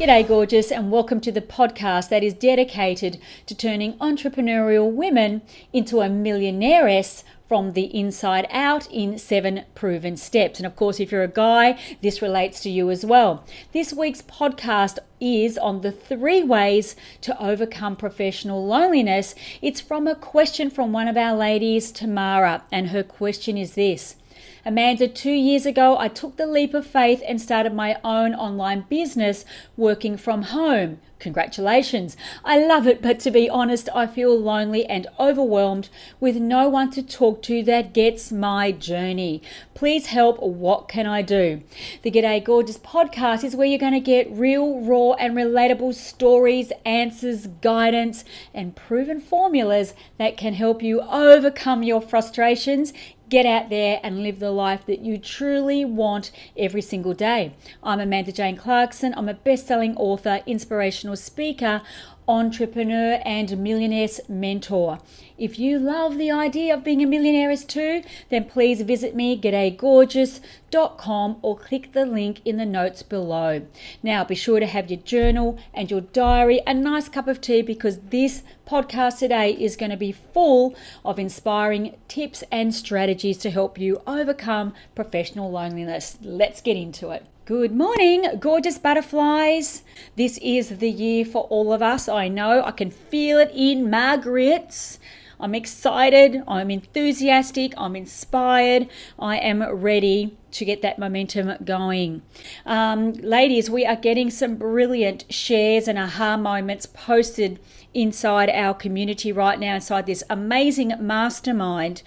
G'day Gorgeous, and welcome to the podcast that is dedicated to turning entrepreneurial women into a millionairess from the inside out in 7 proven steps. And of course, if you're a guy, this relates to you as well. This week's podcast is on the 3 ways to overcome professional loneliness. It's from a question from one of our ladies, Tamara, and her question is this. Amanda, 2 years ago, I took the leap of faith and started my own online business working from home. Congratulations. I love it, but to be honest, I feel lonely and overwhelmed with no one to talk to that gets my journey. Please help. What can I do? The Gday Gorgeous podcast is where you're going to get real, raw and relatable stories, answers, guidance and proven formulas that can help you overcome your frustrations, get out there and live the life that you truly want every single day. I'm Amanda Jane Clarkson. I'm a best-selling author, inspirational speaker, entrepreneur and millionaire's mentor. If you love the idea of being a millionaireess too, then please visit me, gdaygorgeous.com, or click the link in the notes below. Now, be sure to have your journal and your diary, a nice cup of tea, because this podcast today is going to be full of inspiring tips and strategies to help you overcome professional loneliness. Let's get into it. Good morning, gorgeous butterflies. This is the year for all of us. I know, I can feel it in my grits. I'm excited, I'm enthusiastic, I'm inspired, I am ready to get that momentum going. Ladies, we are getting some brilliant shares and aha moments posted inside our community right now, inside this amazing mastermind.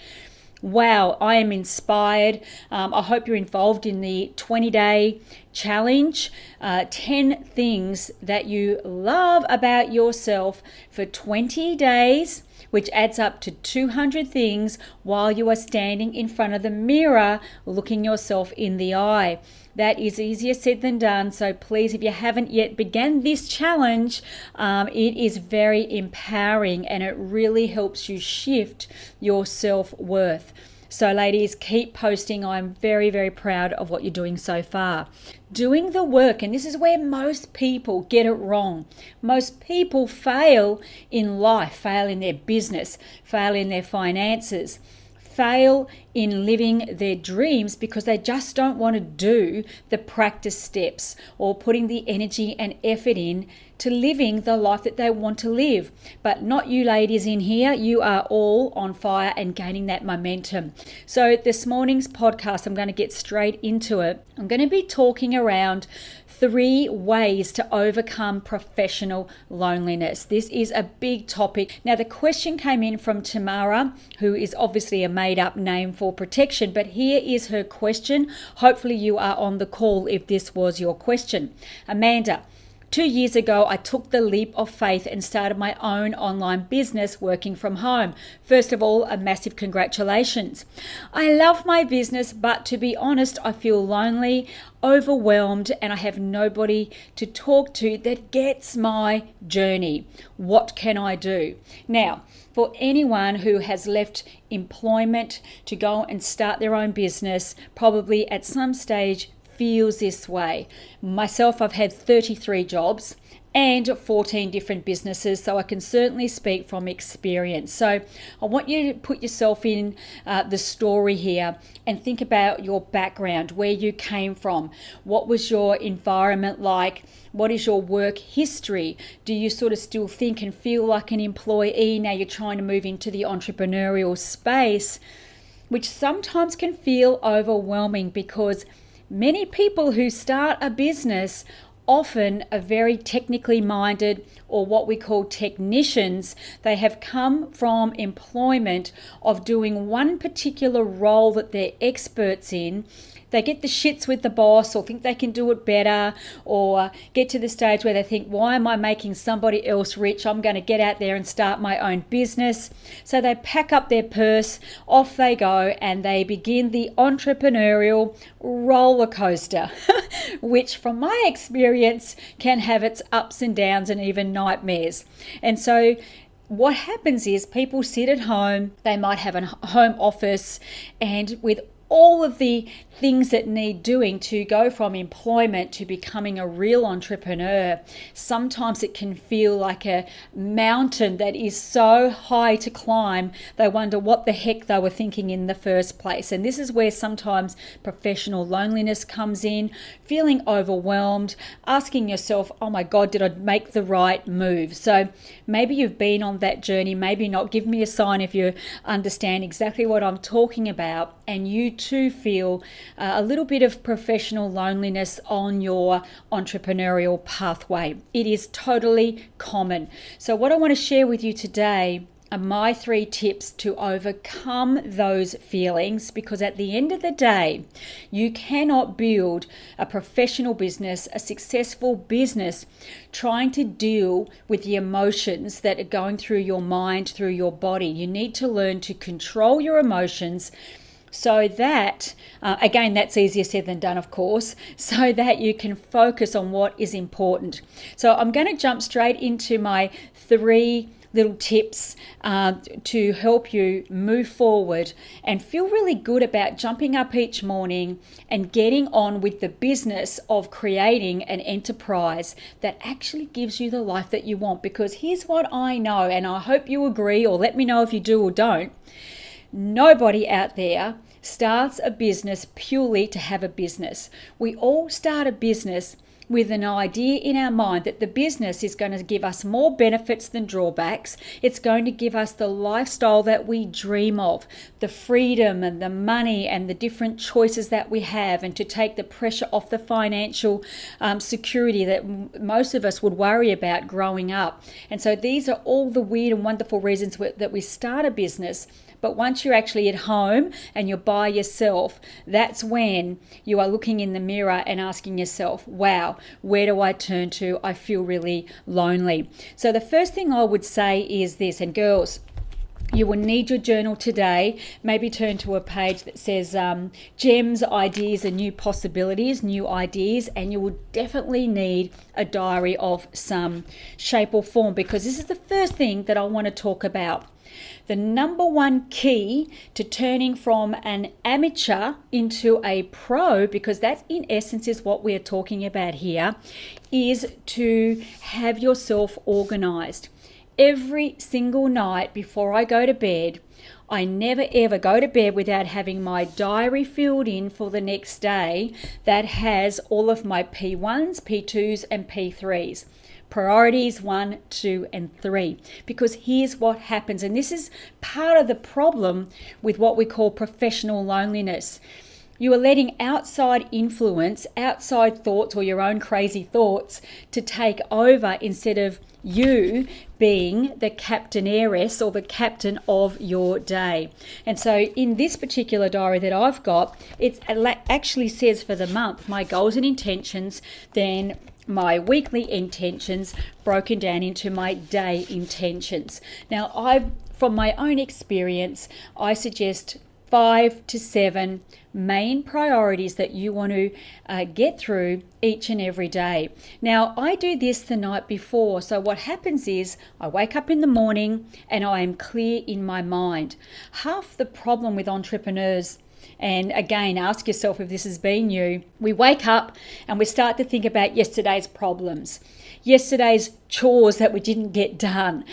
Wow, I am inspired. I hope you're involved in the 20-day challenge. 10 things that you love about yourself for 20 days, which adds up to 200 things while you are standing in front of the mirror looking yourself in the eye. That is easier said than done. So please, if you haven't yet begun this challenge, it is very empowering and it really helps you shift your self-worth. So ladies, keep posting. I'm very, very proud of what you're doing so far. Doing the work, and this is where most people get it wrong. Most people fail in life, fail in their business, fail in their finances, fail in living their dreams because they just don't want to do the practice steps or putting the energy and effort in to living the life that they want to live. But not you ladies in here. You are all on fire and gaining that momentum. So this morning's podcast, I'm going to get straight into it. I'm going to be talking around 3 ways to overcome professional loneliness. This is a big topic. Now, the question came in from Tamara, who is obviously a made-up name for protection, but here is her question. Hopefully you are on the call if this was your question. Amanda, 2 years ago, I took the leap of faith and started my own online business working from home. First of all, a massive congratulations. I love my business, but to be honest, I feel lonely, overwhelmed, and I have nobody to talk to that gets my journey. What can I do? Now, for anyone who has left employment to go and start their own business, probably at some stage feels this way. Myself, I've had 33 jobs and 14 different businesses, so I can certainly speak from experience. So I want you to put yourself in the story here and think about your background, where you came from, what was your environment like, what is your work history? Do you sort of still think and feel like an employee now you're trying to move into the entrepreneurial space, which sometimes can feel overwhelming because many people who start a business often are very technically minded, or what we call technicians. They have come from employment of doing one particular role that they're experts in. They get the shits with the boss or think they can do it better, or get to the stage where they think, why am I making somebody else rich? I'm going to get out there and start my own business. So they pack up their purse, off they go, and they begin the entrepreneurial roller coaster, which from my experience can have its ups and downs and even nightmares. And so what happens is people sit at home, they might have a home office, and with all of the things that need doing to go from employment to becoming a real entrepreneur. Sometimes it can feel like a mountain that is so high to climb, they wonder what the heck they were thinking in the first place. And this is where sometimes professional loneliness comes in, feeling overwhelmed, asking yourself, oh my God, did I make the right move? So maybe you've been on that journey, maybe not. Give me a sign if you understand exactly what I'm talking about, and you too feel a little bit of professional loneliness on your entrepreneurial pathway. It is totally common. So what I want to share with you today are my 3 tips to overcome those feelings, because at the end of the day, you cannot build a professional business, a successful business, trying to deal with the emotions that are going through your mind, through your body. You need to learn to control your emotions, so that, again, that's easier said than done, of course, so that you can focus on what is important. So I'm going to jump straight into my 3 little tips to help you move forward and feel really good about jumping up each morning and getting on with the business of creating an enterprise that actually gives you the life that you want. Because here's what I know, and I hope you agree, or let me know if you do or don't. Nobody out there starts a business purely to have a business. We all start a business with an idea in our mind that the business is going to give us more benefits than drawbacks. It's going to give us the lifestyle that we dream of, the freedom and the money and the different choices that we have, and to take the pressure off the financial security that most of us would worry about growing up. And so these are all the weird and wonderful reasons that we start a business. But once you're actually at home and you're by yourself, that's when you are looking in the mirror and asking yourself, wow, where do I turn to? I feel really lonely. So the first thing I would say is this, and girls, you will need your journal today. Maybe turn to a page that says gems, ideas, and new possibilities, new ideas, and you will definitely need a diary of some shape or form, because this is the first thing that I want to talk about. The number one key to turning from an amateur into a pro, because that in essence is what we're talking about here, is to have yourself organized. Every single night before I go to bed, I never ever go to bed without having my diary filled in for the next day that has all of my P1s, P2s, and P3s. Priorities 1, 2, and 3. Because here's what happens, and this is part of the problem with what we call professional loneliness. You are letting outside influence, outside thoughts, or your own crazy thoughts to take over instead of you being the captainess or the captain of your day. And so in this particular diary that I've got, it actually says for the month, my goals and intentions, then my weekly intentions broken down into my day intentions. Now, from my own experience, I suggest 5 to 7 main priorities that you want to get through each and every day. Now, I do this the night before. So what happens is I wake up in the morning and I am clear in my mind. Half the problem with entrepreneurs, and again, ask yourself if this has been you, we wake up and we start to think about yesterday's problems, yesterday's chores that we didn't get done,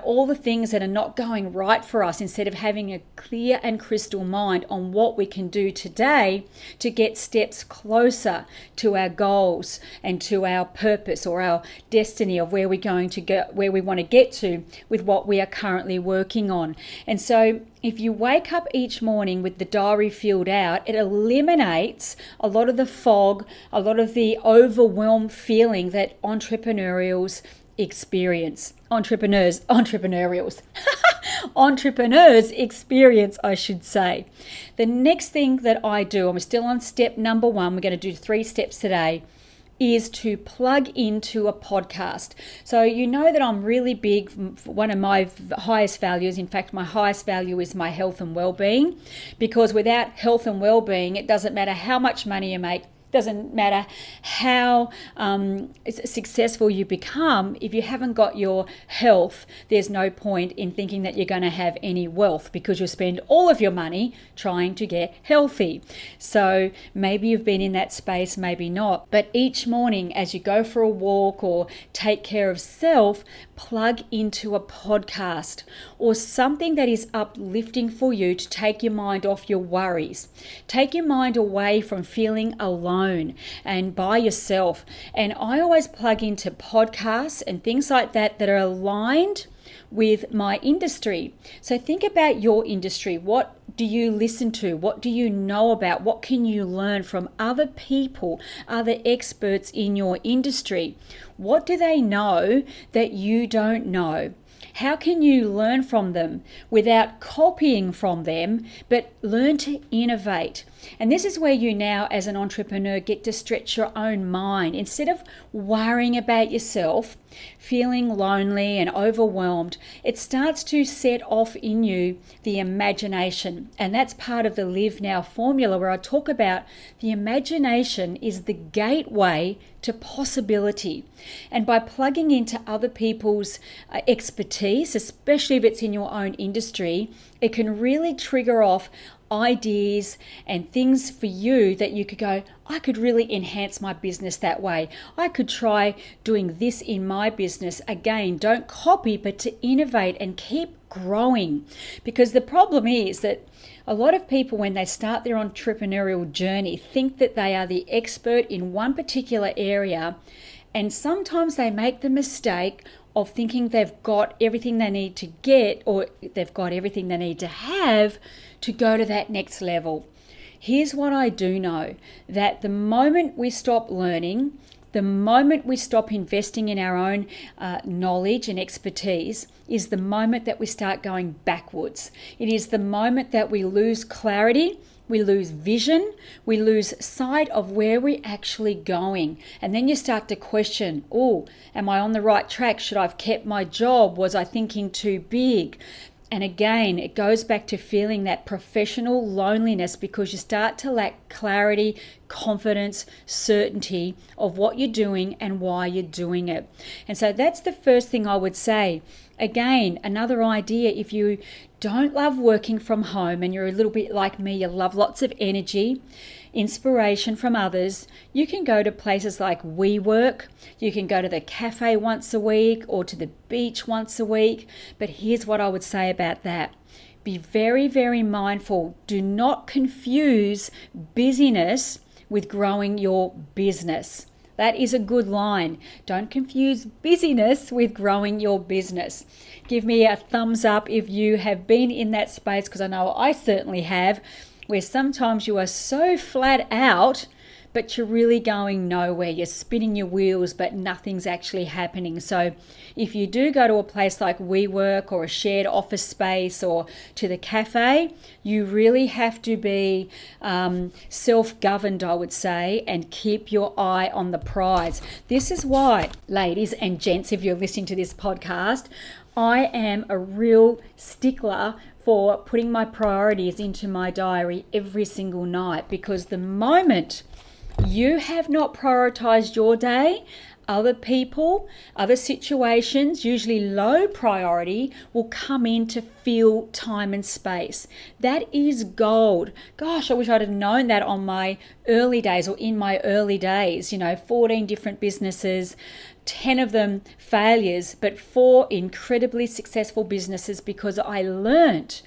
all the things that are not going right for us, instead of having a clear and crystal mind on what we can do today to get steps closer to our goals and to our purpose or our destiny of where we're going to go, where we want to get to with what we are currently working on. And so if you wake up each morning with the diary filled out, it eliminates a lot of the fog, a lot of the overwhelmed feeling that entrepreneurs experience. Entrepreneurs experience, I should say. The next thing that I do, and we're still on step number 1, we're going to do 3 steps today, is to plug into a podcast. So you know that I'm really big, one of my highest values, in fact my highest value is my health and well-being, because without health and well-being, it doesn't matter how much money you make, Doesn't matter how successful you become, if you haven't got your health, there's no point in thinking that you're going to have any wealth, because you'll spend all of your money trying to get healthy. So maybe you've been in that space, maybe not. But each morning as you go for a walk or take care of self, plug into a podcast or something that is uplifting for you to take your mind off your worries. Take your mind away from feeling alone and by yourself. And I always plug into podcasts and things like that that are aligned with my industry. So think about your industry. What do you listen to? What do you know about? What can you learn from other people, other experts in your industry? What do they know that you don't know? How can you learn from them without copying from them, but learn to innovate? And this is where you now, as an entrepreneur, get to stretch your own mind. Instead of worrying about yourself, feeling lonely and overwhelmed, it starts to set off in you the imagination. And that's part of the Live Now formula, where I talk about the imagination is the gateway to possibility. And by plugging into other people's expertise, especially if it's in your own industry, it can really trigger off ideas and things for you that you could go, I could really enhance my business that way. I could try doing this in my business. Again, don't copy, but to innovate and keep growing. Because the problem is that a lot of people, when they start their entrepreneurial journey, think that they are the expert in one particular area, and sometimes they make the mistake of thinking they've got everything they need to get, or they've got everything they need to have to go to that next level. Here's what I do know, that the moment we stop learning, the moment we stop investing in our own knowledge and expertise, is the moment that we start going backwards. It is the moment that we lose clarity, we lose vision, we lose sight of where we're actually going. And then you start to question, oh, am I on the right track? Should I have kept my job? Was I thinking too big? And again, it goes back to feeling that professional loneliness, because you start to lack clarity, confidence, certainty of what you're doing and why you're doing it. And so that's the first thing I would say. Again, another idea, if you don't love working from home and you're a little bit like me, you love lots of energy, inspiration from others, you can go to places like WeWork, you can go to the cafe once a week or to the beach once a week. But here's what I would say about that. Be very, very mindful. Do not confuse busyness with growing your business. That is a good line. Don't confuse busyness with growing your business. Give me a thumbs up if you have been in that space, because I know I certainly have, where sometimes you are so flat out, but you're really going nowhere. You're spinning your wheels, but nothing's actually happening. So if you do go to a place like WeWork or a shared office space or to the cafe, you really have to be self-governed, I would say, and keep your eye on the prize. This is why, ladies and gents, if you're listening to this podcast, I am a real stickler for putting my priorities into my diary every single night, because the moment you have not prioritized your day, other people, other situations, usually low priority, will come in to fill time and space. That is gold. Gosh, I wish I'd have known that on my early days, or in my early days, 14 different businesses, 10 of them failures, but 4 incredibly successful businesses, because I learnt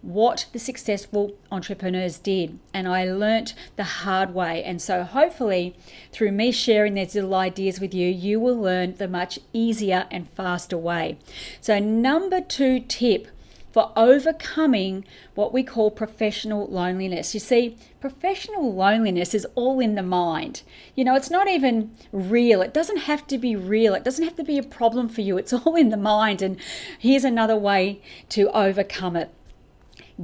what the successful entrepreneurs did, and I learnt the hard way. And so hopefully through me sharing these little ideas with you, you will learn the much easier and faster way. So number 2 tip for overcoming what we call professional loneliness. You see, professional loneliness is all in the mind. It's not even real. It doesn't have to be real. It doesn't have to be a problem for you. It's all in the mind. And here's another way to overcome it.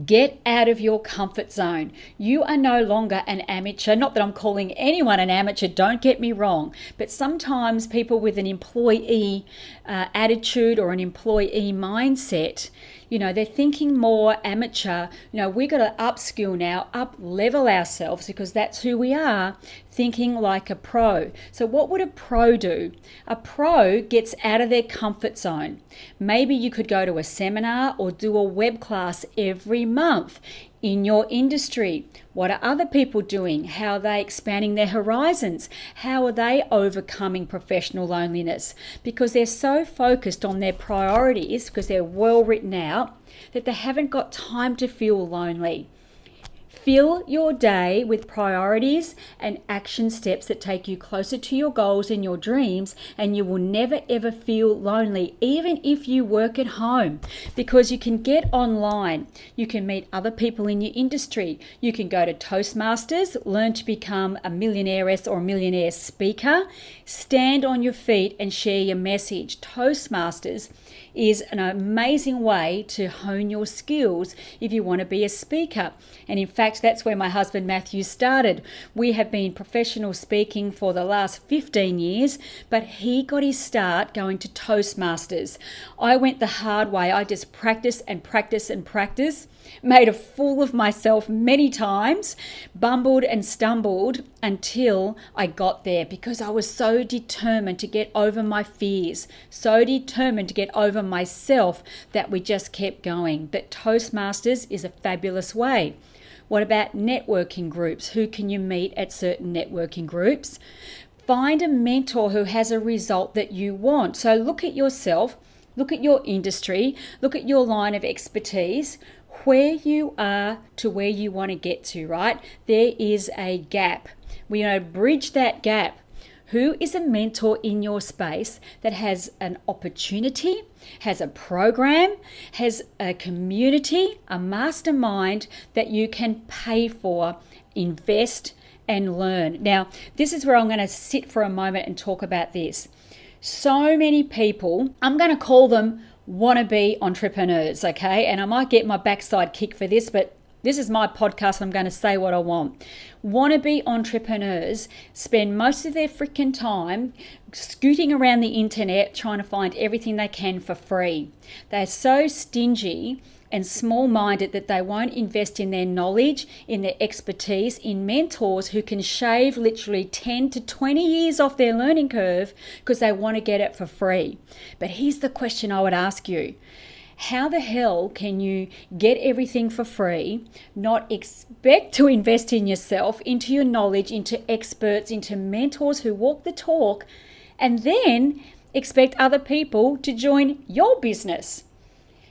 Get out of your comfort zone. You are no longer an amateur. Not that I'm calling anyone an amateur, don't get me wrong. But sometimes people with an employee attitude or an employee mindset, They're thinking more amateur. We've got to upskill now, up level ourselves, because that's who we are, thinking like a pro. So what would a pro do? A pro gets out of their comfort zone. Maybe you could go to a seminar or do a web class every month in your industry. What are other people doing? How are they expanding their horizons? How are they overcoming professional loneliness? Because they're so focused on their priorities, because they're well written out, that they haven't got time to feel lonely. Fill your day with priorities and action steps that take you closer to your goals and your dreams, and you will never ever feel lonely, even if you work at home, because you can get online. You can meet other people in your industry. You can go to Toastmasters, learn to become a millionairess or a millionaire speaker, stand on your feet and share your message. Toastmasters is an amazing way to hone your skills if you want to be a speaker. And in fact, that's where my husband Matthew started. We have been professional speaking for the last 15 years, but he got his start going to Toastmasters. I went the hard way. I just practice and practice and practice, made a fool of myself many times, bumbled and stumbled until I got there, because I was so determined to get over my fears, so determined to get over myself, that we just kept going. But Toastmasters is a fabulous way. What about networking groups? Who can you meet at certain networking groups? Find a mentor who has a result that you want. So look at yourself, look at your industry, look at your line of expertise, where you are to where you want to get to, right? There is a gap. We bridge that gap. Who is a mentor in your space that has an opportunity, has a program, has a community, a mastermind that you can pay for, invest and learn? Now, this is where I'm going to sit for a moment and talk about this. So many people, I'm going to call them wannabe entrepreneurs, okay? And I might get my backside kicked for this, but this is my podcast. I'm going to say what I want. Wannabe entrepreneurs spend most of their freaking time scooting around the internet trying to find everything they can for free. They're so stingy and small-minded that they won't invest in their knowledge, in their expertise, in mentors who can shave literally 10 to 20 years off their learning curve because they want to get it for free. But here's the question I would ask you. How the hell can you get everything for free, not expect to invest in yourself, into your knowledge, into experts, into mentors who walk the talk, and then expect other people to join your business?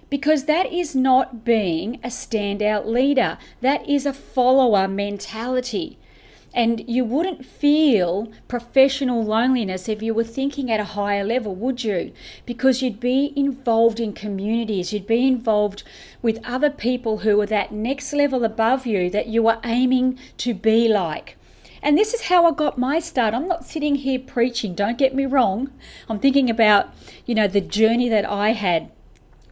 Because that is not being a standout leader. That is a follower mentality. And you wouldn't feel professional loneliness if you were thinking at a higher level, would you? Because you'd be involved in communities. You'd be involved with other people who are that next level above you that you are aiming to be like. And this is how I got my start. I'm not sitting here preaching, don't get me wrong. I'm thinking about, the journey that I had.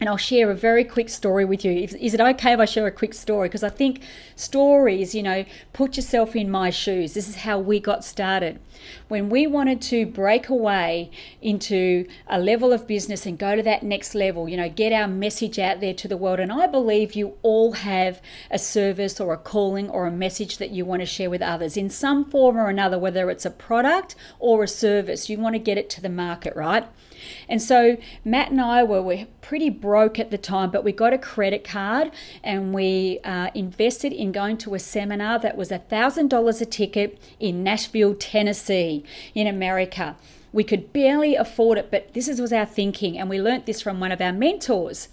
And I'll share a very quick story with you. Is it okay if I share a quick story? Because I think stories, put yourself in my shoes. This is how we got started. When we wanted to break away into a level of business and go to that next level, get our message out there to the world. And I believe you all have a service or a calling or a message that you want to share with others in some form or another, whether it's a product or a service. You want to get it to the market, right? And so Matt and I were pretty broke at the time, but we got a credit card and we invested in going to a seminar that was $1,000 a ticket in Nashville, Tennessee, in America. We could barely afford it, but this was our thinking, and we learnt this from one of our mentors.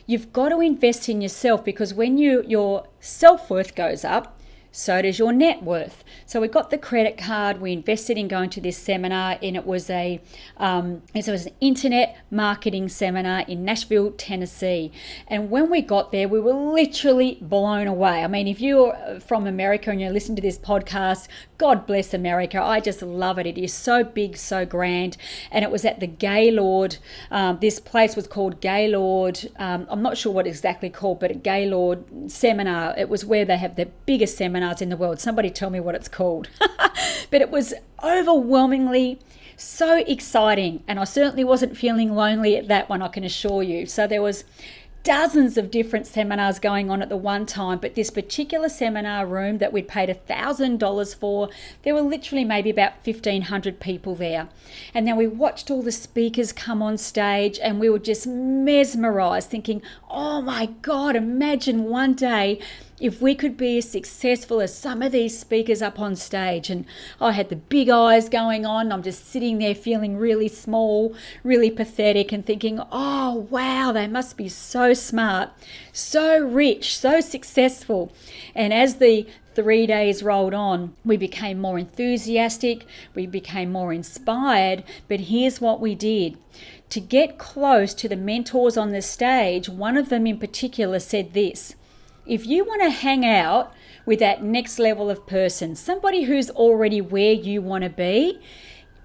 You've got to invest in yourself, because when your self-worth goes up, so does your net worth. So we got the credit card, we invested in going to this seminar, and it was an internet marketing seminar in Nashville, Tennessee. And when we got there, we were literally blown away. I mean, if you're from America and you're listening to this podcast, God bless America. I just love it. It is so big, so grand. And it was at the Gaylord. This place was called Gaylord. I'm not sure what it's exactly called, but a Gaylord seminar. It was where they have the biggest seminars in the world. Somebody tell me what it's called. But it was overwhelmingly so exciting, and I certainly wasn't feeling lonely at that one, I can assure you. So there was dozens of different seminars going on at the one time, but this particular seminar room that we'd paid $1,000 for, there were literally maybe about 1,500 people there. And then we watched all the speakers come on stage, and we were just mesmerized, thinking, oh my God, imagine one day if we could be as successful as some of these speakers up on stage. And I had the big eyes going on. I'm just sitting there feeling really small, really pathetic, and thinking, oh, wow, they must be so smart, so rich, so successful. And as the 3 days rolled on, we became more enthusiastic, we became more inspired. But here's what we did. To get close to the mentors on the stage, one of them in particular said this: if you want to hang out with that next level of person, somebody who's already where you want to be,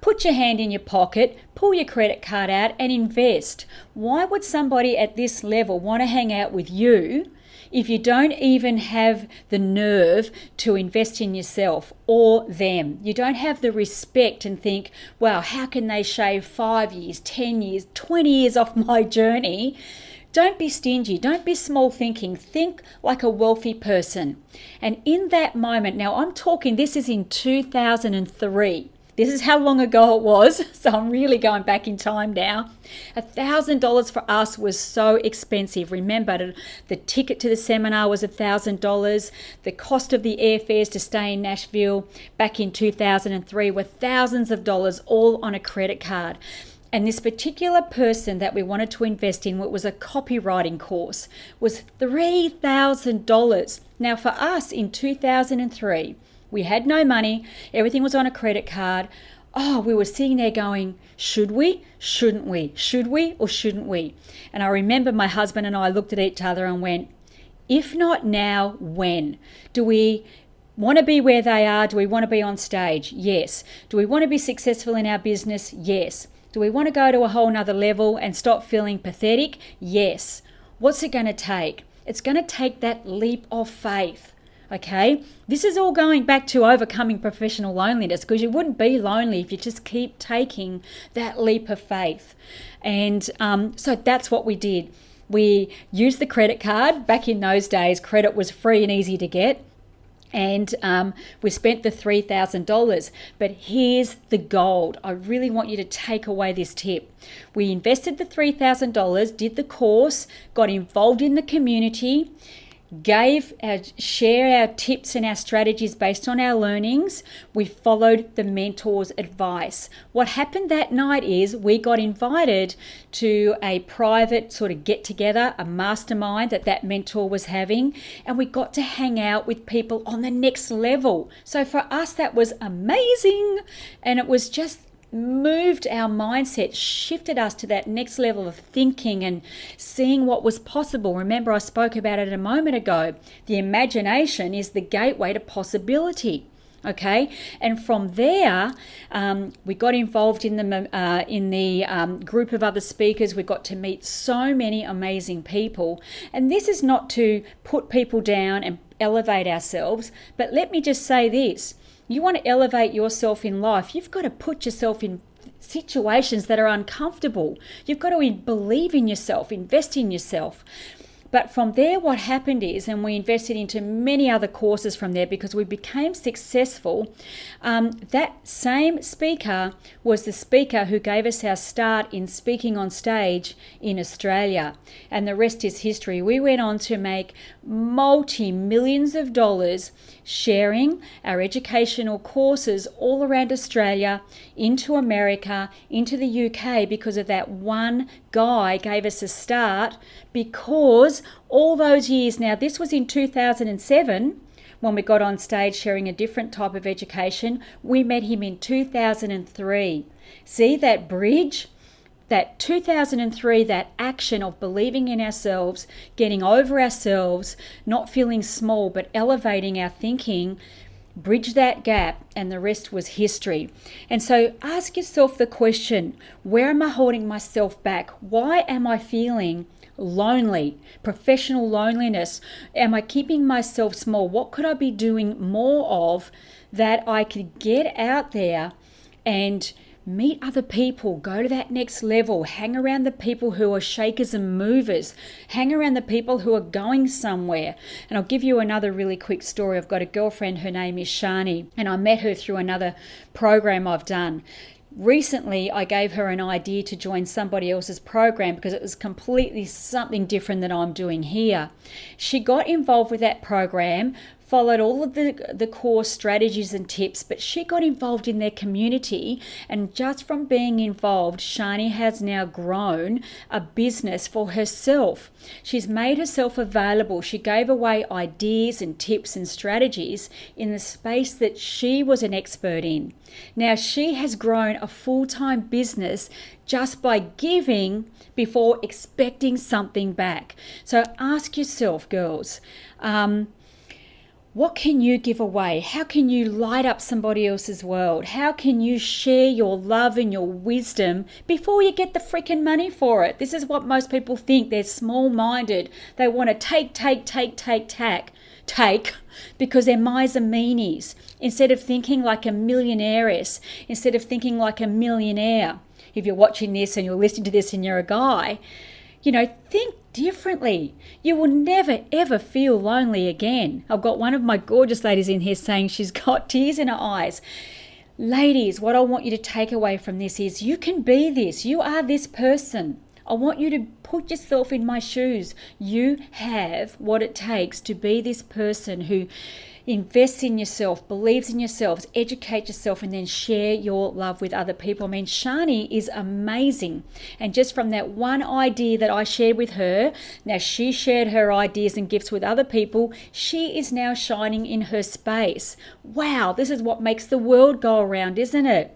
put your hand in your pocket, pull your credit card out and invest. Why would somebody at this level want to hang out with you if you don't even have the nerve to invest in yourself or them? You don't have the respect and think, wow, how can they shave 5 years, 10 years, 20 years off my journey? Don't be stingy. Don't be small thinking. Think like a wealthy person. And in that moment, now I'm talking, this is in 2003. This is how long ago it was. So I'm really going back in time now. $1,000 for us was so expensive. Remember, the ticket to the seminar was $1,000. The cost of the airfares to stay in Nashville back in 2003 were thousands of dollars, all on a credit card. And this particular person that we wanted to invest in, what was a copywriting course, was $3,000. Now for us in 2003, we had no money. Everything was on a credit card. Oh, we were sitting there going, should we? Shouldn't we? Should we or shouldn't we? And I remember my husband and I looked at each other and went, if not now, when? Do we want to be where they are? Do we want to be on stage? Yes. Do we want to be successful in our business? Yes. Do we want to go to a whole nother level and stop feeling pathetic? Yes. What's it going to take? It's going to take that leap of faith. Okay, this is all going back to overcoming professional loneliness, because you wouldn't be lonely if you just keep taking that leap of faith. And so that's what we did. We used the credit card. Back in those days, credit was free and easy to get. And we spent the $3,000. But here's the gold. I really want you to take away this tip. We invested the $3,000, did the course, got involved in the community, share our tips and our strategies based on our learnings. We followed the mentor's advice. What happened that night is we got invited to a private sort of get together, a mastermind that mentor was having, and we got to hang out with people on the next level. So for us, that was amazing, and it was just moved our mindset, shifted us to that next level of thinking and seeing what was possible. Remember, I spoke about it a moment ago. The imagination is the gateway to possibility. Okay, and from there, we got involved in the group of other speakers. We got to meet so many amazing people. And this is not to put people down and elevate ourselves, but let me just say this. You want to elevate yourself in life, you've got to put yourself in situations that are uncomfortable. You've got to believe in yourself, invest in yourself. But from there, what happened is, and we invested into many other courses from there because we became successful, that same speaker was the speaker who gave us our start in speaking on stage in Australia. And the rest is history. We went on to make multi-millions of dollars sharing our educational courses all around Australia, into America, into the UK, because of that one guy gave us a start. Because all those years, now this was in 2007 when we got on stage sharing a different type of education. We met him in 2003. See that bridge? That 2003, that action of believing in ourselves, getting over ourselves, not feeling small, but elevating our thinking, bridge that gap, and the rest was history. And so ask yourself the question, where am I holding myself back? Why am I feeling lonely? Professional loneliness. Am I keeping myself small? What could I be doing more of that I could get out there and Meet other people, go to that next level, hang around the people who are shakers and movers, hang around the people who are going somewhere. And I'll give you another really quick story. I've got a girlfriend, her name is Shani, and I met her through another program I've done. Recently, I gave her an idea to join somebody else's program because it was completely something different than I'm doing here. She got involved with that program, followed all of the core strategies and tips, but she got involved in their community, and just from being involved, Shani has now grown a business for herself. She's made herself available. She gave away ideas and tips and strategies in the space that she was an expert in. Now she has grown a full-time business just by giving before expecting something back. So ask yourself, girls, what can you give away? How can you light up somebody else's world? How can you share your love and your wisdom before you get the freaking money for it? This is what most people think. They're small-minded. They want to take because they're miser meanies. Instead of thinking like a millionairess, instead of thinking like a millionaire. If you're watching this and you're listening to this and you're a guy, think differently. You will never ever feel lonely again. I've got one of my gorgeous ladies in here saying she's got tears in her eyes. Ladies, what I want you to take away from this is you can be this. You are this person. I want you to put yourself in my shoes. You have what it takes to be this person who invests in yourself, believes in yourself, educate yourself, and then share your love with other people. I mean, Shani is amazing. And just from that one idea that I shared with her, now she shared her ideas and gifts with other people, she is now shining in her space. Wow, this is what makes the world go around, isn't it?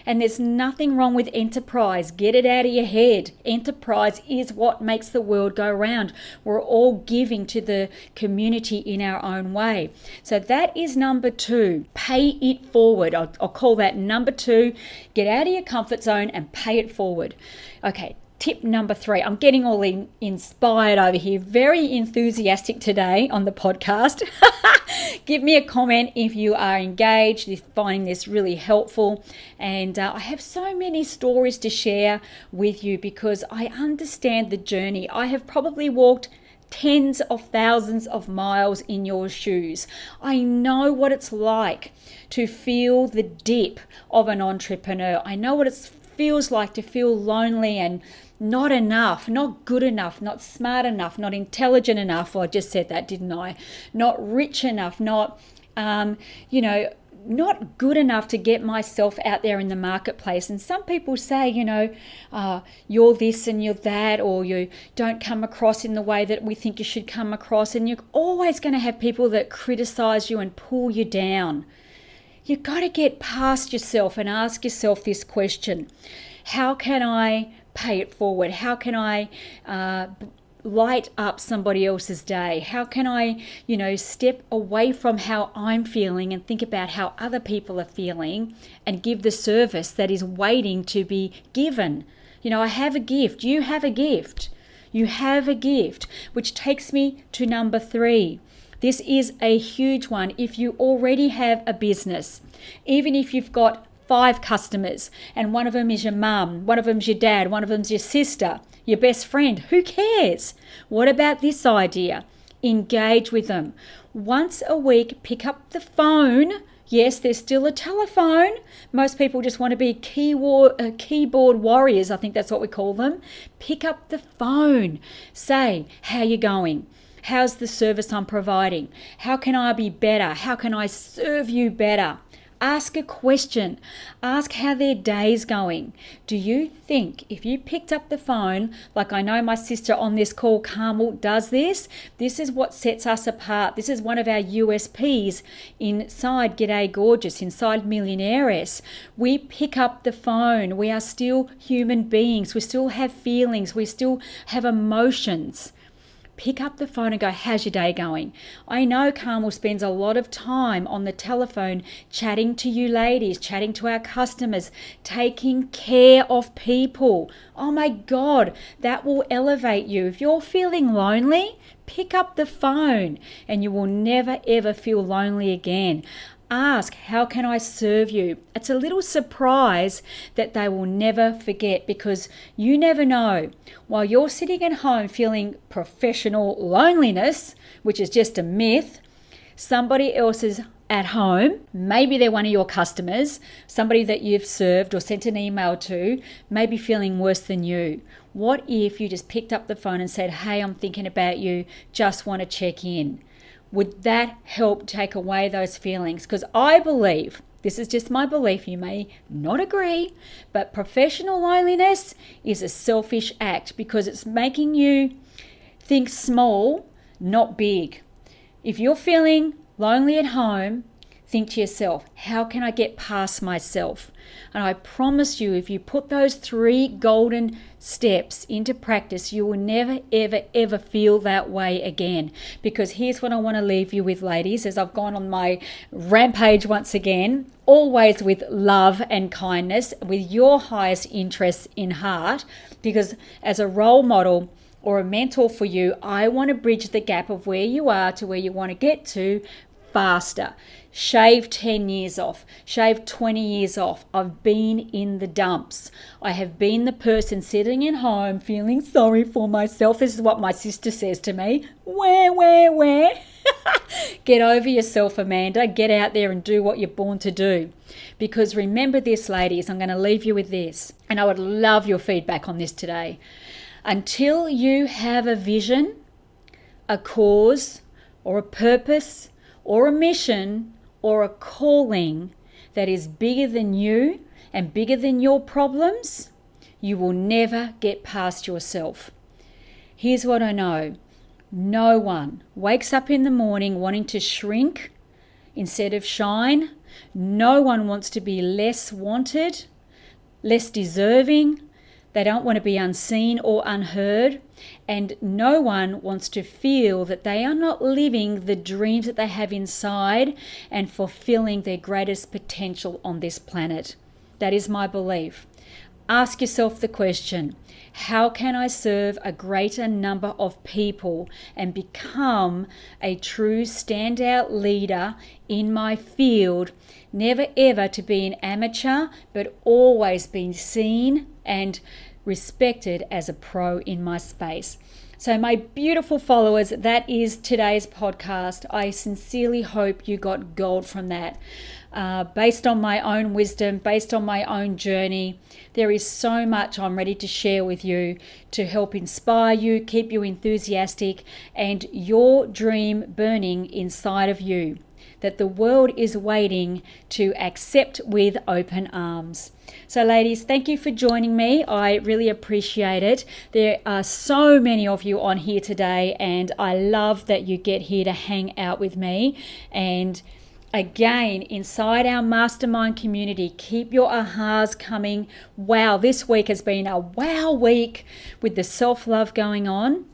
And there's nothing wrong with enterprise. Get it out of your head. Enterprise is what makes the world go round. We're all giving to the community in our own way. So that is number 2. Pay it forward. I'll call that number 2. Get out of your comfort zone and pay it forward. Okay. Tip number 3. I'm getting all inspired over here. Very enthusiastic today on the podcast. Give me a comment if you are engaged, if finding this really helpful. And I have so many stories to share with you because I understand the journey. I have probably walked tens of thousands of miles in your shoes. I know what it's like to feel the dip of an entrepreneur. I know what it feels like to feel lonely and not enough, not good enough, not smart enough, not intelligent enough. Well, I just said that, didn't I? Not rich enough, not, not good enough to get myself out there in the marketplace. And some people say, you're this and you're that, or you don't come across in the way that we think you should come across. And you're always going to have people that criticize you and pull you down. You've got to get past yourself and ask yourself this question. How can I pay it forward? How can I light up somebody else's day? How can I, step away from how I'm feeling and think about how other people are feeling and give the service that is waiting to be given? I have a gift. You have a gift. You have a gift, which takes me to number 3. This is a huge one. If you already have a business, even if you've got 5 customers and one of them is your mum, one of them's your dad, one of them's your sister, your best friend, who cares? What about this idea? Engage with them. Once a week, pick up the phone. Yes, there's still a telephone. Most people just want to be keyboard warriors. I think that's what we call them. Pick up the phone. Say, how you going? How's the service I'm providing? How can I be better? How can I serve you better? Ask a question. Ask how their day's going. Do you think if you picked up the phone, like I know my sister on this call, Carmel, does this? This is what sets us apart. This is one of our USPs inside Gday Gorgeous, inside Millionaires. We pick up the phone. We are still human beings. We still have feelings. We still have emotions. Pick up the phone and go, how's your day going? I know Carmel spends a lot of time on the telephone chatting to you ladies, chatting to our customers, taking care of people. Oh my God, that will elevate you. If you're feeling lonely, pick up the phone and you will never ever feel lonely again. Ask, how can I serve you? It's a little surprise that they will never forget, because you never know. While you're sitting at home feeling professional loneliness, which is just a myth, somebody else is at home, maybe they're one of your customers, somebody that you've served or sent an email to, may be feeling worse than you. What if you just picked up the phone and said, hey, I'm thinking about you, just want to check in? Would that help take away those feelings? Because I believe, this is just my belief, you may not agree, but professional loneliness is a selfish act because it's making you think small, not big. If you're feeling lonely at home, think to yourself, how can I get past myself? And I promise you, if you put those 3 golden steps into practice, you will never, ever, ever feel that way again. Because here's what I want to leave you with, ladies, as I've gone on my rampage once again, always with love and kindness, with your highest interests in heart, because as a role model or a mentor for you, I want to bridge the gap of where you are to where you want to get to faster. Shave 10 years off, shave 20 years off. I've been in the dumps. I have been the person sitting at home feeling sorry for myself. This is what my sister says to me. Where? Get over yourself, Amanda. Get out there and do what you're born to do. Because remember this, ladies, I'm going to leave you with this. And I would love your feedback on this today. Until you have a vision, a cause, or a purpose, or a mission, or a calling that is bigger than you and bigger than your problems, you will never get past yourself. Here's what I know. No one wakes up in the morning wanting to shrink instead of shine. No one wants to be less wanted, less deserving. They don't want to be unseen or unheard. And no one wants to feel that they are not living the dreams that they have inside and fulfilling their greatest potential on this planet. That is my belief. Ask yourself the question, how can I serve a greater number of people and become a true standout leader in my field? Never ever to be an amateur, but always being seen and respected as a pro in my space. So my beautiful followers, that is today's podcast. I sincerely hope you got gold from that. Based on my own wisdom, based on my own journey, there is so much I'm ready to share with you to help inspire you, keep you enthusiastic, and your dream burning inside of you, that the world is waiting to accept with open arms. So ladies, thank you for joining me. I really appreciate it. There are so many of you on here today, and I love that you get here to hang out with me. And again, inside our mastermind community, keep your ahas coming. Wow, this week has been a wow week with the self-love going on.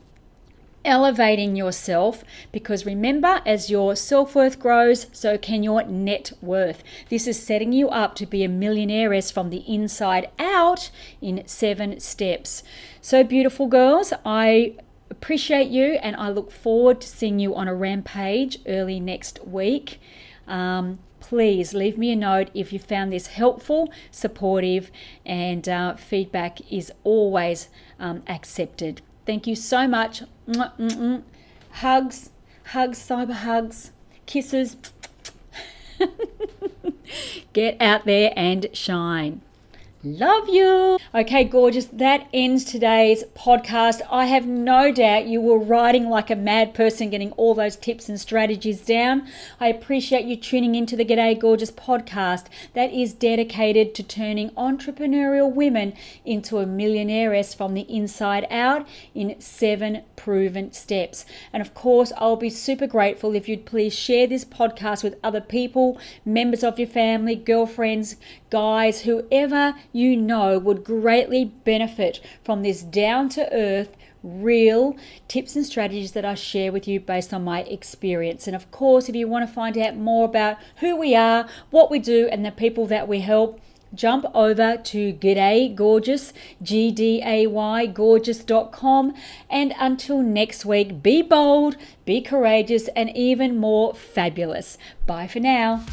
Elevating yourself, because remember, as your self-worth grows, so can your net worth. This is setting you up to be a millionairess from the inside out in 7 steps. So beautiful, girls, I appreciate you, and I look forward to seeing you on a rampage early next week. Please leave me a note if you found this helpful, supportive, and feedback is always accepted. Thank you so much. Hugs, cyber hugs, kisses. Get out there and shine. Love you. Okay, gorgeous. That ends today's podcast. I have no doubt you were writing like a mad person, getting all those tips and strategies down. I appreciate you tuning into the Gday Gorgeous podcast that is dedicated to turning entrepreneurial women into a millionairess from the inside out in 7 proven steps. And of course, I'll be super grateful if you'd please share this podcast with other people, members of your family, girlfriends, guys, whoever you know would greatly benefit from this down-to-earth, real tips and strategies that I share with you based on my experience. And of course, if you want to find out more about who we are, what we do, and the people that we help, jump over to Gday Gorgeous, Gday Gorgeous.com. And until next week, be bold, be courageous, and even more fabulous. Bye for now.